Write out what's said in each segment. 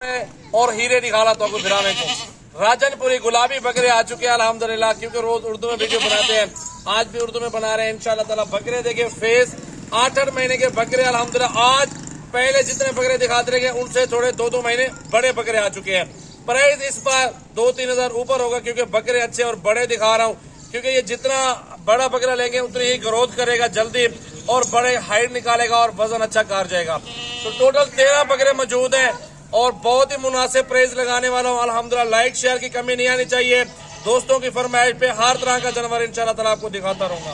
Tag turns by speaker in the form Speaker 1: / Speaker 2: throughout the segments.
Speaker 1: और हीरे दिखाला तो आपको गिराने को। राजनपुरी गुलाबी बकरे आ चुके हैं अल्हम्दुलिल्लाह, क्योंकि रोज उर्दू में वीडियो बनाते हैं, आज भी उर्दू में बना रहे हैं इंशाल्लाह ताला। बकरे देखे फेस 8-8 महीने के बकरे अल्हम्दुलिल्लाह। आज पहले जितने बकरे दिखाते रहे उनसे थोड़े 2-2 महीने बड़े बकरे आ चुके हैं। प्राइस इस बार 2-3 हजार ऊपर होगा, क्योंकि बकरे अच्छे और बड़े दिखा रहा हूँ, क्योंकि ये जितना बड़ा बकरा लेंगे उतनी ही ग्रोथ करेगा जल्दी और बड़े हाइट निकालेगा और वजन अच्छा कर जाएगा। तो टोटल 13 बकरे मौजूद हैं और बहुत ही मुनासिब प्राइस लगाने वाला हूँ अल्हम्दुलिल्लाह। लाइक शेयर की कमी नहीं आनी चाहिए। दोस्तों की फरमाइश पे हर तरह का जानवर इंशाल्लाह ताला आपको दिखाता रहूंगा।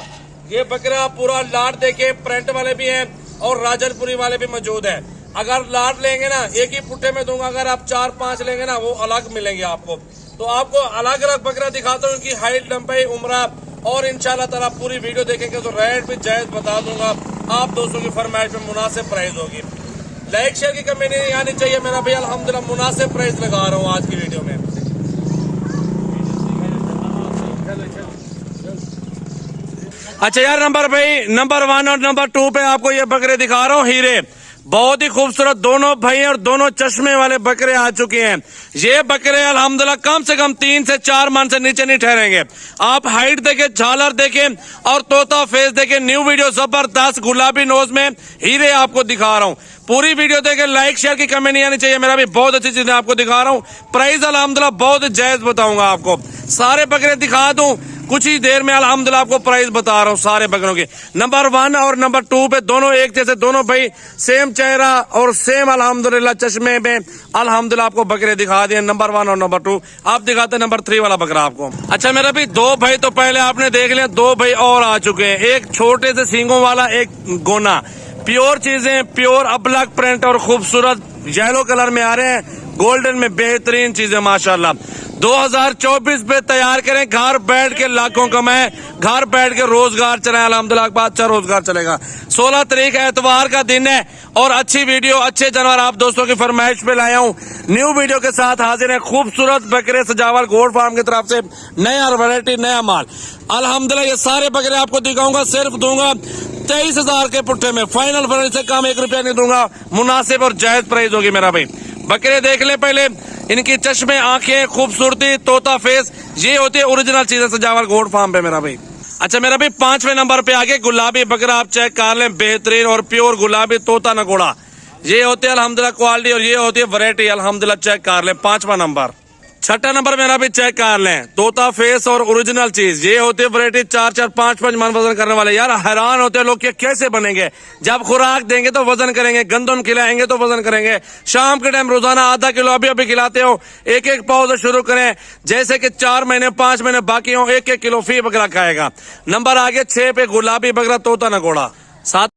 Speaker 1: ये बकरा पूरा लाट देके प्रिंट वाले भी हैं और राजनपुरी वाले भी मौजूद है। अगर लाट लेंगे ना एक ही पुट्ठे में दूंगा, अगर आप 4-5 लेंगे ना वो अलग मिलेंगे आपको। तो आपको अलग अलग बकरा दिखाता हूँ, इनकी हाइट, लंबाई, उम्र और इंशाल्लाह ताला पूरी वीडियो देखेंगे तो रेट भी जायज बता दूंगा। आप दोस्तों की फरमाइश में मुनासिब प्राइस होगी। लाइक शेयर की कमी नहीं आनी चाहिए मेरा भाई। अल्हम्दुलिल्लाह मुनासिब प्राइस लगा रहा हूँ आज की वीडियो में। अच्छा यार, नंबर 1 और नंबर 2 पे आपको ये बकरे दिखा रहा हूँ हीरे। बहुत ही खूबसूरत दोनों भाई और दोनों चश्मे वाले बकरे आ चुके हैं। ये बकरे अल्हम्दुलिल्लाह कम से कम 3 से 4 मन से नीचे नहीं ठहरेंगे। आप हाइट देखें, झालर देखें और तोता फेस देखें। न्यू वीडियो जबरदस्त गुलाबी नोज में हीरे आपको दिखा रहा हूँ। पूरी वीडियो देखें, लाइक शेयर की कमी नहीं आनी चाहिए मेरा भी। बहुत अच्छी चीजें आपको दिखा रहा हूँ। प्राइस अल्हम्दुलिल्लाह बहुत जायज बताऊंगा आपको। सारे बकरे दिखा दूं कुछ ही देर में अल्हम्दुलिल्लाह आपको प्राइस बता रहा हूँ सारे बकरों के। नंबर 1 और नंबर 2 पे दोनों एक जैसे, दोनों भाई सेम चेहरा और सेम अल्हम्दुलिल्लाह चश्मे में अल्हम्दुलिल्लाह आपको बकरे दिखा दिए। नंबर 1 और नंबर 2 आप दिखाते नंबर 3 वाला बकरा आपको। अच्छा मेरा भी 2 भाई तो पहले आपने देख लिया, 2 भाई और आ चुके हैं। एक छोटे से सींगों वाला, एक गोना। प्योर चीजें, प्योर अबलग प्रिंट और खूबसूरत येलो कलर में आ रहे हैं, गोल्डन में बेहतरीन चीजें माशाल्लाह। 2024 पे तैयार करें, घर बैठ के लाखों कमाएं, घर बैठ के रोजगार चलाएं। अल्हम्दुलिल्लाह अच्छा रोजगार चलेगा। 16 तारीख एतवार का दिन है और अच्छी वीडियो, अच्छे जानवर आप दोस्तों की फरमाइश पे लाया हूँ। न्यू वीडियो के साथ हाजिर है। खूबसूरत बकरे सजावल गोल्ड फार्म की तरफ से नया वैरायटी, नया माल अल्हम्दुलिल्लाह। ये सारे बकरे आपको दिखाऊंगा, सिर्फ दूंगा 23 हजार के पुट्ठे में। फाइनल प्राइस से कम 1 रुपया नहीं दूंगा। मुनासिब और जायज प्राइस होगी मेरा भाई। बकरे देख ले पहले, इनकी चश्मे, आंखें, खूबसूरती, तोता फेस, ये होती है ओरिजिनल चीजें सजावल गोल्ड फार्म पे मेरा भाई। अच्छा मेरा भाई 5वें नंबर पे आगे गुलाबी बकरा आप चेक कर लें, बेहतरीन और प्योर गुलाबी तोता नगोड़ा। ये होती है अल्हम्दुलिल्लाह क्वालिटी और ये होती है वैरायटी अल्हम्दुलिल्लाह। चेक कर लें 5वां नंबर। 6ठा नंबर मेरा भी चेक कर लें, तोता फेस और ओरिजिनल चीज। ये होती है वैरायटी 4-4, 5-5 मन वजन करने वाले। यार हैरान होते हैं लोग कि कैसे बनेंगे। जब खुराक देंगे तो वजन करेंगे, गंदम खिलाएंगे तो वजन करेंगे। शाम के टाइम रोजाना आधा किलो अभी खिलाते हो, 1-1 पाव से शुरू करें। जैसे कि 4 महीने 5 महीने बाकी हो, 1-1 किलो फी बकरा खाएगा। नंबर आगे 6 पे गुलाबी बकरा तोता नगोड़ा। 7